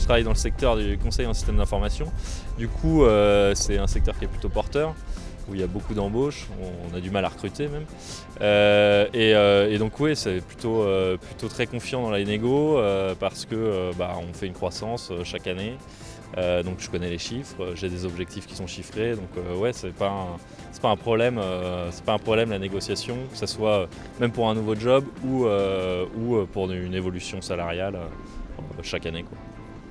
travaille dans le secteur du conseil en système d'information. Du coup, c'est un secteur qui est plutôt porteur, où il y a beaucoup d'embauches, on a du mal à recruter même. Et donc oui, c'est plutôt très confiant dans la négo parce que on fait une croissance chaque année. Donc je connais les chiffres, j'ai des objectifs qui sont chiffrés, donc ouais, c'est pas un problème la négociation, que ce soit même pour un nouveau job ou pour une évolution salariale chaque année, quoi.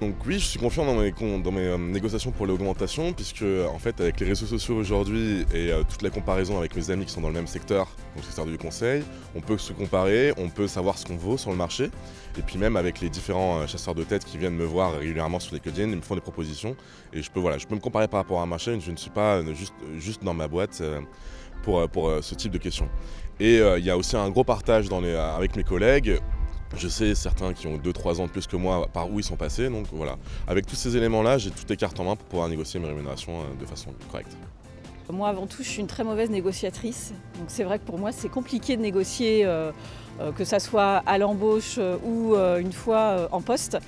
Donc oui, je suis confiant dans mes négociations pour l'augmentation, puisque en fait avec les réseaux sociaux aujourd'hui et toutes les comparaisons avec mes amis qui sont dans le même secteur, donc le secteur du conseil, on peut se comparer, on peut savoir ce qu'on vaut sur le marché, et puis même avec les différents chasseurs de tête qui viennent me voir régulièrement sur LinkedIn, ils me font des propositions, et je peux me comparer par rapport à un marché, je ne suis pas juste dans ma boîte pour ce type de questions. Et il y a aussi un gros partage avec mes collègues. Je sais certains qui ont 2-3 ans de plus que moi par où ils sont passés, donc voilà. Avec tous ces éléments-là, j'ai toutes les cartes en main pour pouvoir négocier mes rémunérations de façon correcte. Moi avant tout, je suis une très mauvaise négociatrice, donc c'est vrai que pour moi c'est compliqué de négocier, que ça soit à l'embauche ou une fois en poste.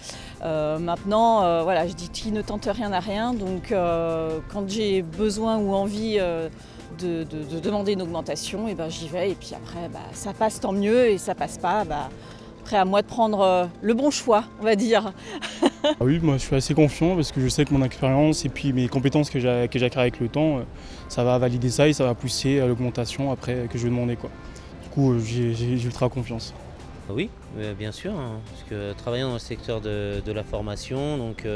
Maintenant, voilà, je dis qui ne tente rien à rien, donc quand j'ai besoin ou envie de demander une augmentation, et j'y vais, et puis après ça passe tant mieux, et ça passe pas, après à moi de prendre le bon choix, on va dire. Oui, moi je suis assez confiant parce que je sais que mon expérience et puis mes compétences que j'acquiers avec le temps, ça va valider ça et ça va pousser à l'augmentation après que je vais demander, quoi. Du coup, j'ai ultra confiance. Oui, bien sûr, hein, parce que travaillant dans le secteur de la formation, donc,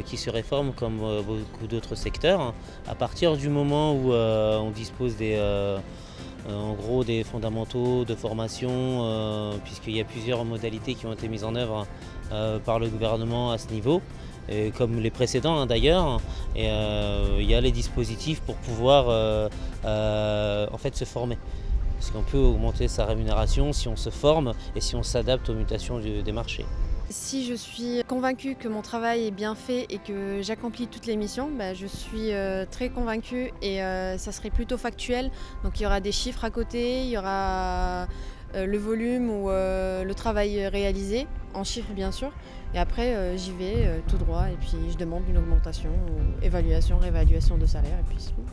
qui se réforme comme beaucoup d'autres secteurs, hein, à partir du moment où on dispose en gros des fondamentaux de formation, puisqu'il y a plusieurs modalités qui ont été mises en œuvre par le gouvernement à ce niveau, comme les précédents d'ailleurs, et il y a les dispositifs pour pouvoir en fait se former. Parce qu'on peut augmenter sa rémunération si on se forme et si on s'adapte aux mutations des marchés. Si je suis convaincue que mon travail est bien fait et que j'accomplis toutes les missions, je suis très convaincue et ça serait plutôt factuel. Donc il y aura des chiffres à côté, il y aura le volume ou le travail réalisé, en chiffres bien sûr. Et après j'y vais tout droit et puis je demande une augmentation, ou évaluation, réévaluation de salaire et puis c'est tout.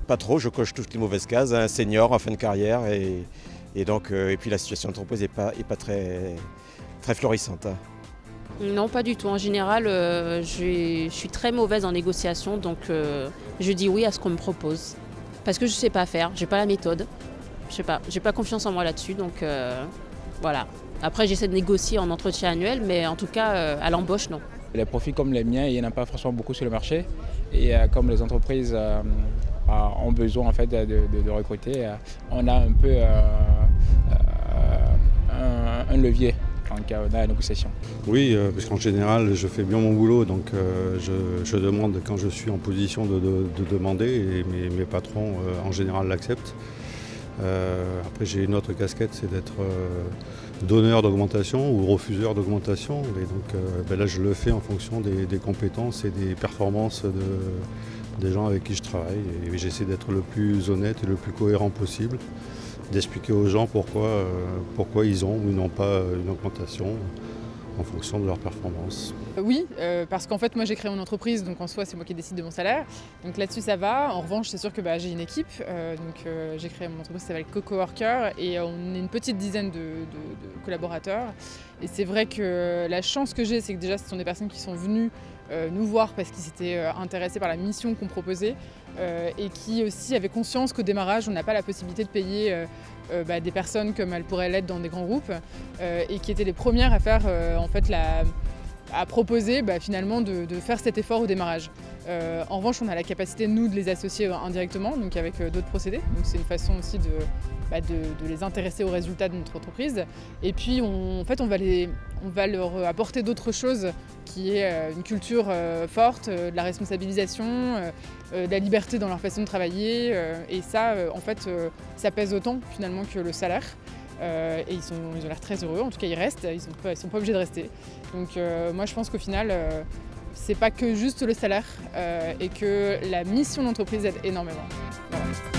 Pas trop, je coche toutes les mauvaises cases, un senior en fin de carrière et puis la situation d'entreprise n'est pas très florissante. Non, pas du tout. En général, je suis très mauvaise en négociation, donc je dis oui à ce qu'on me propose. Parce que je ne sais pas faire, j'ai pas la méthode. Je sais pas, j'ai pas confiance en moi là-dessus, donc voilà. Après, j'essaie de négocier en entretien annuel, mais en tout cas, à l'embauche, non. Les profils comme les miens, il n'y en a pas forcément beaucoup sur le marché. Et comme les entreprises ont besoin en fait, de recruter, on a un peu un levier dans la négociation. Oui, parce qu'en général, je fais bien mon boulot, donc je demande quand je suis en position de demander et mes patrons en général l'acceptent. Après, j'ai une autre casquette, c'est d'être donneur d'augmentation ou refuseur d'augmentation. Et donc là, je le fais en fonction des compétences et des performances des gens avec qui je travaille. Et j'essaie d'être le plus honnête et le plus cohérent possible, d'expliquer aux gens pourquoi ils ont ou ils n'ont pas une augmentation en fonction de leur performance. Oui, parce qu'en fait moi j'ai créé mon entreprise, donc en soi c'est moi qui décide de mon salaire, donc là-dessus ça va. En revanche c'est sûr que j'ai une équipe, j'ai créé mon entreprise qui s'appelle CoCoWorker et on est une petite dizaine de collaborateurs, et c'est vrai que la chance que j'ai, c'est que déjà ce sont des personnes qui sont venues nous voir parce qu'ils s'étaient intéressés par la mission qu'on proposait, et qui aussi avaient conscience qu'au démarrage on n'a pas la possibilité de payer des personnes comme elles pourraient l'être dans des grands groupes, et qui étaient les premières à faire en fait à proposer finalement de faire cet effort au démarrage. En revanche, on a la capacité nous de les associer indirectement, donc avec d'autres procédés. Donc c'est une façon aussi de les intéresser aux résultats de notre entreprise. Et puis on va leur apporter d'autres choses, qui est une culture forte, de la responsabilisation, de la liberté dans leur façon de travailler. Et ça, en fait, ça pèse autant finalement que le salaire. Et ils ont l'air très heureux, en tout cas ils restent, ils sont pas obligés de rester. Donc moi je pense qu'au final, c'est pas que juste le salaire, et que la mission d'entreprise aide énormément. Voilà.